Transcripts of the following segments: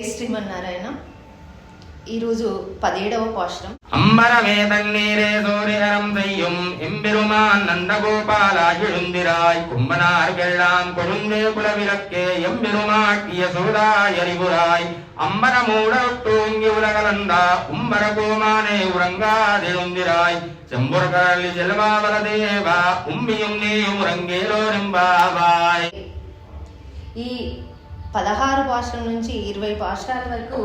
శ్రీమన్నారాయణ ఈరోజు 17వ పాశ్రం. அம்பரமே தண்ணீரே சோரிகரம் செய்யும் எம்பெருமான் நந்தகோபாலாய் எழுந்திராய் கும்பனார்கெல்லாம் கொழுந்தே குலவிளக்கே எம்பெருமாட்டிய சோதாய் அறிவுராய் அம்பரமூடொட்டூங்கி உலகலந்தா உம்பர கோமானே உறங்காதெழுந்திராய் செம்புர்கரளி செல்வாவர தேவா உம்மியும் நீயும் உறங்கேலோరెంబావాయ్. ఈ 16 పాశ్రం నుంచి 20 పాశ్రాల వరకు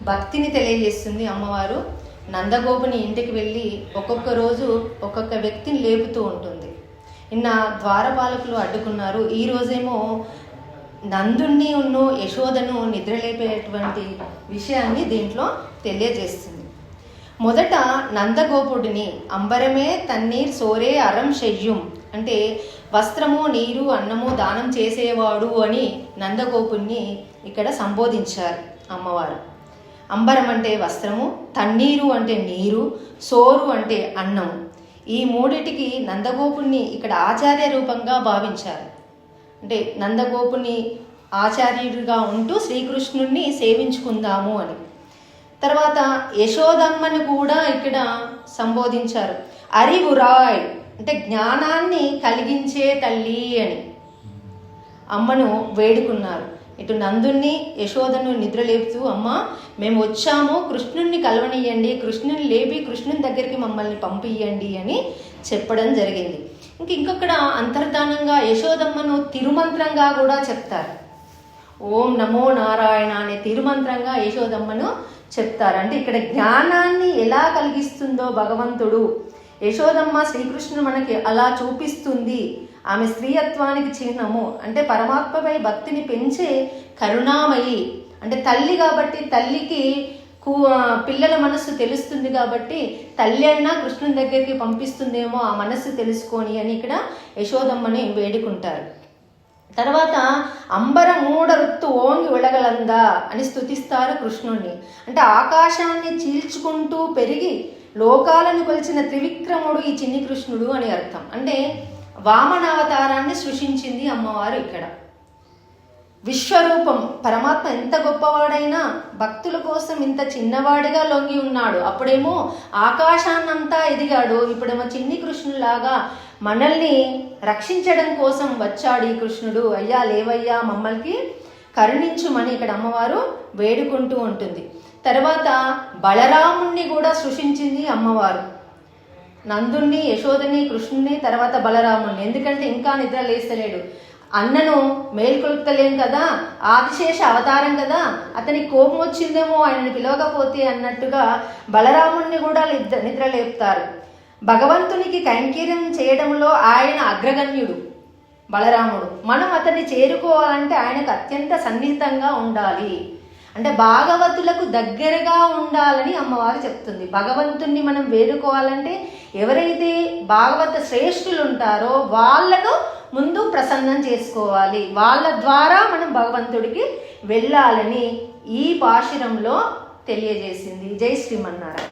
భక్తిని తెలియజేస్తుంది అమ్మవారు. నందగోపుని ఇంటికి వెళ్ళి ఒక్కొక్క రోజు ఒక్కొక్క వ్యక్తిని లేపుతూ ఉంటుంది. నిన్న ద్వారపాలకులు అడ్డుకున్నారు, ఈ రోజేమో నందుణ్ణి యశోదను నిద్రలేపేటువంటి విషయాన్ని దీంట్లో తెలియజేస్తుంది. మొదట నందగోపుడిని అంబరమే తన్నీర్ సోరే అరం శయ్యం అంటే వస్త్రము నీరు అన్నము దానం చేసేవాడు అని నందగోపుణ్ణి ఇక్కడ సంబోధించారు అమ్మవారు. అంబరం అంటే వస్త్రము, తన్నీరు అంటే నీరు, సోరు అంటే అన్నము. ఈ మూడిటికి నందగోపుణ్ణి ఇక్కడ ఆచార్య రూపంగా భావించారు. అంటే నందగోపుని ఆచార్యుడిగా ఉంటూ శ్రీకృష్ణుణ్ణి సేవించుకుందాము అని. తర్వాత యశోదమ్మని కూడా ఇక్కడ సంబోధించారు. అరివురాయ్ అంటే జ్ఞానాన్ని కలిగించే తల్లి అని అమ్మను వేడుకున్నారు. ఇటు నందుణ్ణి యశోదను నిద్రలేపుతూ, అమ్మ మేము వచ్చాము, కృష్ణుణ్ణి కలవనియండి, కృష్ణుని లేపి కృష్ణుని దగ్గరికి మమ్మల్ని పంపియండి అని చెప్పడం జరిగింది. ఇంకొకడ అంతర్ధానంగా యశోదమ్మను తిరుమంత్రంగా కూడా చెప్తారు. ఓం నమో నారాయణ అనే తిరుమంత్రంగా యశోదమ్మను చెప్తారు. అంటే ఇక్కడ జ్ఞానాన్ని ఎలా కలిగిస్తుందో భగవంతుడు, యశోదమ్మ శ్రీకృష్ణుడు మనకి అలా చూపిస్తుంది. ఆమె స్త్రీయత్వానికి చిహ్నము. అంటే పరమాత్మపై భక్తిని పెంచే కరుణామయి. అంటే తల్లి కాబట్టి తల్లికి పిల్లల మనస్సు తెలుస్తుంది కాబట్టి తల్లి అన్నా కృష్ణుని దగ్గరికి పంపిస్తుందేమో ఆ మనస్సు తెలుసుకొని అని ఇక్కడ యశోదమ్మని వేడుకుంటారు. తర్వాత అంబర మూడరుత్తు ఓంగి ఉలగలందా అని స్తుతిస్తారు కృష్ణుణ్ణి. అంటే ఆకాశాన్ని చీల్చుకుంటూ పెరిగి లోకాలను కొలిచిన త్రివిక్రముడు ఈ చిన్ని కృష్ణుడు అని అర్థం. అంటే వామనావతారాన్ని సృష్టించింది అమ్మవారు. ఇక్కడ విశ్వరూపం పరమాత్మ ఎంత గొప్పవాడైనా భక్తుల కోసం ఇంత చిన్నవాడిగా లొంగి ఉన్నాడు. అప్పుడేమో ఆకాశాన్నంతా ఎదిగాడు, ఇప్పుడేమో చిన్ని కృష్ణులాగా మనల్ని రక్షించడం కోసం వచ్చాడు ఈ కృష్ణుడు. అయ్యా లేవయ్యా మమ్మల్ని కరుణించుమని ఇక్కడ అమ్మవారు వేడుకుంటూ ఉంటుంది. తర్వాత బలరాముణ్ణి కూడా సృష్టించింది అమ్మవారు. నందుణ్ణి, యశోదని, కృష్ణుని, తర్వాత బలరాముణ్ణి. ఎందుకంటే ఇంకా నిద్ర లేస్తలేడు, అన్నను మేల్కొల్పలేం కదా, ఆదిశేష అవతారం కదా, అతనికి కోపం వచ్చిందేమో ఆయనని పిలవకపోతే అన్నట్టుగా బలరాముణ్ణి కూడా నిద్ర లేపుతారు. భగవంతునికి కైంకర్యం చేయడంలో ఆయన అగ్రగణ్యుడు బలరాముడు. మనం అతన్ని చేరుకోవాలంటే ఆయనకు అత్యంత సన్నిహితంగా ఉండాలి. అంటే భాగవతులకు దగ్గరగా ఉండాలని అమ్మవారు చెప్తుంది. భగవంతుణ్ణి మనం వేడుకోవాలంటే ఎవరైతే భాగవత శ్రేష్ఠులు ఉంటారో వాళ్ళను ముందు ప్రసన్నం చేసుకోవాలి, వాళ్ళ ద్వారా మనం భగవంతుడికి వెళ్ళాలని ఈ పాశురంలో తెలియజేసింది. జై శ్రీమన్నారాయణ.